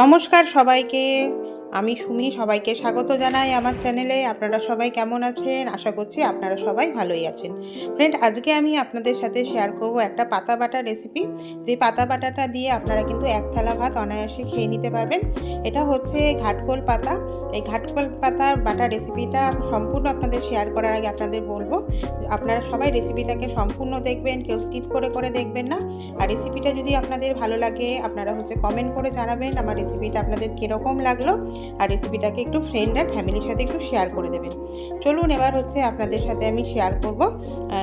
নমস্কার সবাইকে, আমি সুমি। সবাইকে স্বাগত জানাই আমার চ্যানেলে। আপনারা সবাই কেমন আছেন? আশা করছি আপনারা সবাই ভালোই আছেন। ফ্রেন্ড, আজকে আমি আপনাদের সাথে শেয়ার করব একটা পাতা বাটা রেসিপি। যে পাতা বাটাটা দিয়ে আপনারা কিন্তু এক থালা ভাত অনায়াসে খেয়ে নিতে পারবেন। এটা হচ্ছে ঘাটকোল পাতা। এই ঘাটকোল পাতার বাটা রেসিপিটা সম্পূর্ণ আপনাদের শেয়ার করার আগে আপনাদের বলবো, আপনারা সবাই রেসিপিটাকে সম্পূর্ণ দেখবেন, কেউ স্কিপ করে দেখবেন না। আর রেসিপিটা যদি আপনাদের ভালো লাগে আপনারা কমেন্ট করে জানাবেন আমার রেসিপিটা আপনাদের কীরকম লাগলো। আর রেসিপিটাকে একটু ফ্রেন্ড আর ফ্যামিলির সাথে একটু শেয়ার করে দেবেন। চলুন এবার আপনাদের সাথে আমি শেয়ার করব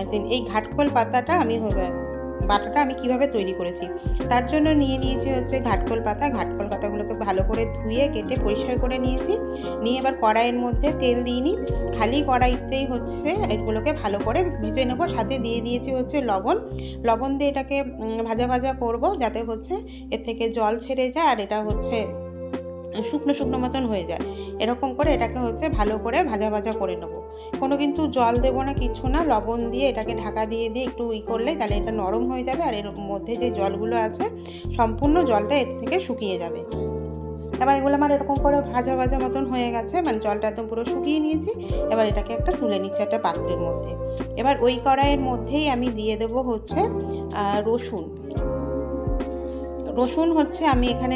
যে এই ঘাটকোল বাটাটা আমি কিভাবে তৈরি করেছি। তার জন্য নিয়ে নিয়েছি ঘাটকোল পাতা। ঘাটকোল পাতাগুলোকে ভালো করে ধুয়ে কেটে পরিষ্কার করে নিয়েছি। নিয়ে এবার কড়াইয়ের মধ্যে তেল দিইনি, খালি কড়াইতেই এগুলোকে ভালো করে ভেজে নেবো। সাথে দিয়ে দিয়েছি লবণ দিয়ে এটাকে ভাজা করব, যাতে এর থেকে জল ছেড়ে যায় আর এটা শুকনো মতন হয়ে যায়। এরকম করে এটাকে ভালো করে ভাজা করে নেব। কোনো কিন্তু জল দেবো না, কিছু না। লবণ দিয়ে এটাকে ঢাকা দিয়ে একটু করলেই তাহলে এটা নরম হয়ে যাবে। আর এর মধ্যে যে জলগুলো আছে সম্পূর্ণ জলটা এর থেকে শুকিয়ে যাবে। এবার এগুলো আমার এরকম করে ভাজা মতন হয়ে গেছে, মানে জলটা একদম পুরো শুকিয়ে নিয়েছি। এবার এটাকে একটা তুলে নিচ্ছি একটা পাত্রের মধ্যে। এবার ওই কড়াইয়ের মধ্যেই আমি দিয়ে দেবো রসুন আমি এখানে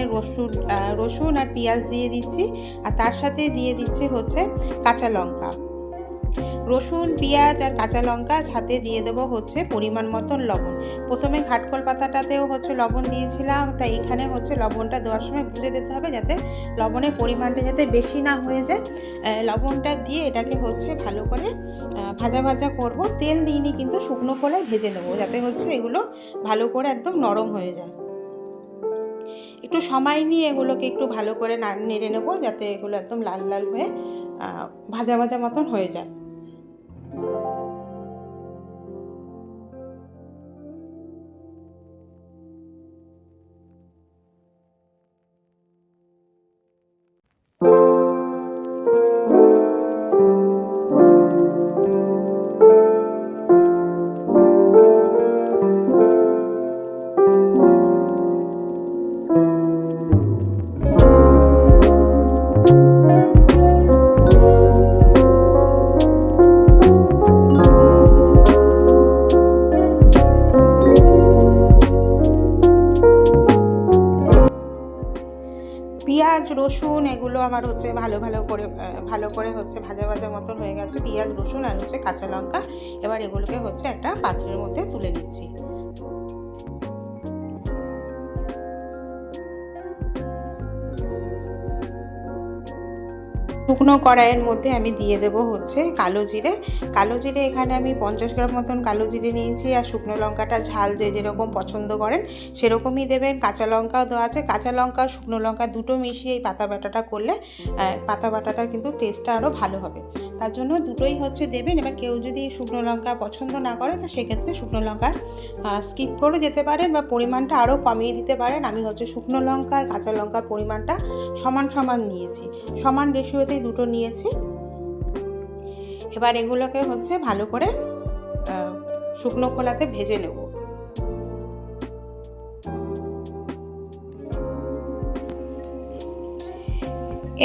রসুন আর পেঁয়াজ দিয়ে দিচ্ছি। আর তার সাথে দিয়ে দিচ্ছি কাঁচা লঙ্কা। রসুন, পেঁয়াজ আর কাঁচা লঙ্কা সাথে দিয়ে দেবো পরিমাণ মতন লবণ। প্রথমে ঘাটকোল পাতাটাতেও লবণ দিয়েছিলাম, তাই এখানে লবণটা দেওয়ার সময় বুঝে দিতে হবে, যাতে লবণের পরিমাণটা যাতে বেশি না হয়ে যায়। লবণটা দিয়ে এটাকে ভালো করে ভাজা করব। তেল দিইনি, কিন্তু শুকনো খোলায় ভেজে নেবো, যাতে এগুলো ভালো করে একদম নরম হয়ে যায়। একটু সময় নিয়ে এগুলোকে একটু ভালো করে নেড়ে নেব, যাতে এগুলো একদম লাল হয়ে ভাজা মতন হয়ে যায়। পেঁয়াজ, রসুন এগুলো আমার ভালো করে ভাজা মতন হয়ে গেছে। পেঁয়াজ, রসুন আর কাঁচা লঙ্কা। এবার এগুলোকে একটা পাত্রের মধ্যে তুলে নিচ্ছি। শুকনো কড়াইয়ের মধ্যে আমি দিয়ে দেবো কালো জিরে। এখানে আমি 50 গ্রাম মতন কালো জিরে নিয়েছি। আর শুকনো লঙ্কাটা ঝাল যে যেরকম পছন্দ করেন সেরকমই দেবেন। কাঁচা লঙ্কাও দেওয়া আছে। কাঁচা লঙ্কা শুকনো লঙ্কা দুটো মিশিয়ে এই পাতা বাটাটা করলে পাতা বাটাটার কিন্তু টেস্টটা আরও ভালো হবে। তার জন্য দুটোই দেবেন। এবার কেউ যদি শুকনো লঙ্কা পছন্দ না করে, তো সেক্ষেত্রে শুকনো লঙ্কা স্কিপ করে যেতে পারেন বা পরিমাণটা আরও কমিয়ে দিতে পারেন। আমি শুকনো লঙ্কা আর কাঁচা লঙ্কার পরিমাণটা সমান নিয়েছি, সমান রেশিওতে দুটো নিয়েছি। এবার এগুলোকে ভালো করে শুকনো খোলাতে ভেজে নেব।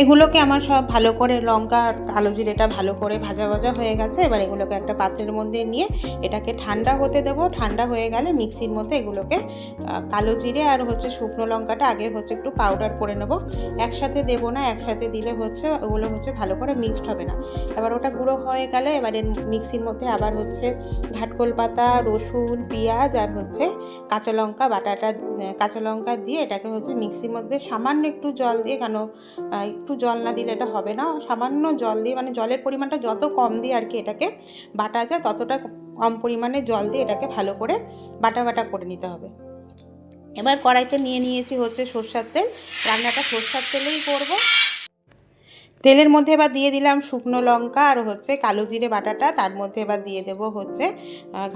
এগুলোকে আমার সব ভালো করে লঙ্কা আর কালো জিরেটা ভালো করে ভাজা হয়ে গেছে। এবার এগুলোকে একটা পাত্রের মধ্যে নিয়ে এটাকে ঠান্ডা হতে দেবো। ঠান্ডা হয়ে গেলে মিক্সির মধ্যে এগুলোকে কালো জিরে আর শুকনো লঙ্কাটা আগে একটু পাউডার করে নেব। একসাথে দেবো না, একসাথে দিলে ওগুলো ভালো করে মিক্সড হবে না। এবার ওটা গুঁড়ো হয়ে গেলে এবারে মিক্সির মধ্যে আবার ঘাটকোল পাতা, রসুন, পেঁয়াজ আর কাঁচা লঙ্কা দিয়ে এটাকে মিক্সির মধ্যে সামান্য একটু জল দিয়ে, কেন একটু জল না দিলে এটা হবে না, সামান্য জল দিয়ে, মানে জলের পরিমাণটা যত কম দিয়ে আর কি এটাকে বাটা যায়, ততটা কম পরিমাণে জল দিয়ে এটাকে ভালো করে বাটা করে নিতে হবে। এবার কড়াইতে নিয়ে নিয়েছি সরষের তেল। রান্নাটা সরষের তেলেই করব। তেলের মধ্যে এবার দিয়ে দিলাম শুকনো লঙ্কা আর কালো জিরে বাটাটা। তার মধ্যে এবার দিয়ে দেবো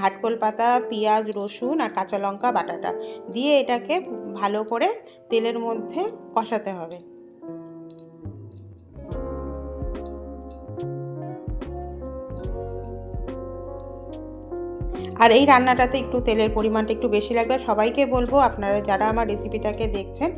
ঘাটকোল পাতা, পেঁয়াজ, রসুন আর কাঁচা লঙ্কা বাটাটা দিয়ে এটাকে ভালো করে তেলের মধ্যে কষাতে হবে। আর এই রান্নাটাতে একটু তেলের পরিমাণটা একটু বেশি লাগবে। সবাইকে বলবো আপনারা যারা আমার রেসিপিটাকে দেখছেন,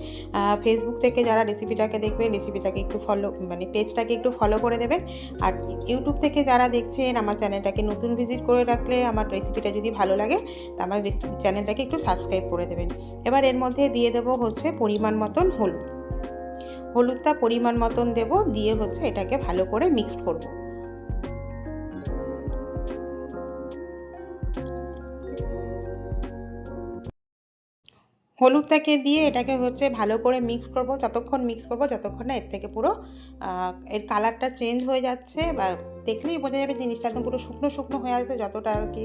ফেসবুক থেকে যারা রেসিপিটাকে দেখবেন, রেসিপিটাকে একটু ফলো মানে পেজটাকে একটু ফলো করে দেবেন। আর ইউটিউব থেকে যারা দেখছেন আমার চ্যানেলটাকে নতুন ভিজিট করে রাখলে, আমার রেসিপিটা যদি ভালো লাগে তা আমার চ্যানেলটাকে একটু সাবস্ক্রাইব করে দেবেন। এবার এর মধ্যে দিয়ে দেবো হচ্ছে পরিমাণ মতন হলুদটা পরিমাণ মতন দেব, দিয়ে হচ্ছে এটাকে ভালো করে মিক্সড করব। হলুদটাকে দিয়ে এটাকে হচ্ছে ভালো করে মিক্স করব, ততক্ষণ মিক্স করব যতক্ষণ না এর থেকে পুরো এর কালারটা চেঞ্জ হয়ে যাচ্ছে, বা দেখলেই বোঝা যাবে জিনিসটা একদম পুরো শুকনো শুকনো হয়ে আসবে। যতটা আর কি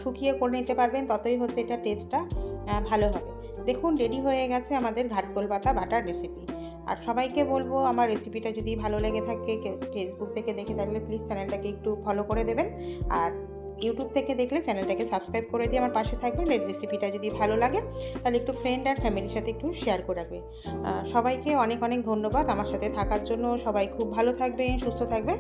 শুকিয়ে করে নিতে পারবেন ততই হচ্ছে এটা টেস্টটা ভালো হবে। দেখুন রেডি হয়ে গেছে আমাদের ঘাটকোল পাতা বাটার রেসিপি। আর সবাইকে বলবো আমার রেসিপিটা যদি ভালো লেগে থাকে, ফেসবুক থেকে দেখে থাকলে প্লিজ চ্যানেলটাকে একটু ফলো করে দেবেন। আর ইউটিউব থেকে দেখলে চ্যানেলটাকে সাবস্ক্রাইব করে দিয়ে আমার পাশে থাকবেন। এই রেসিপিটা যদি ভালো লাগে তাহলে একটু ফ্রেন্ড আর ফ্যামিলির সাথে একটু শেয়ার করে রাখবে। সবাইকে অনেক অনেক ধন্যবাদ আমার সাথে থাকার জন্য। সবাই খুব ভালো থাকবেন, সুস্থ থাকবে।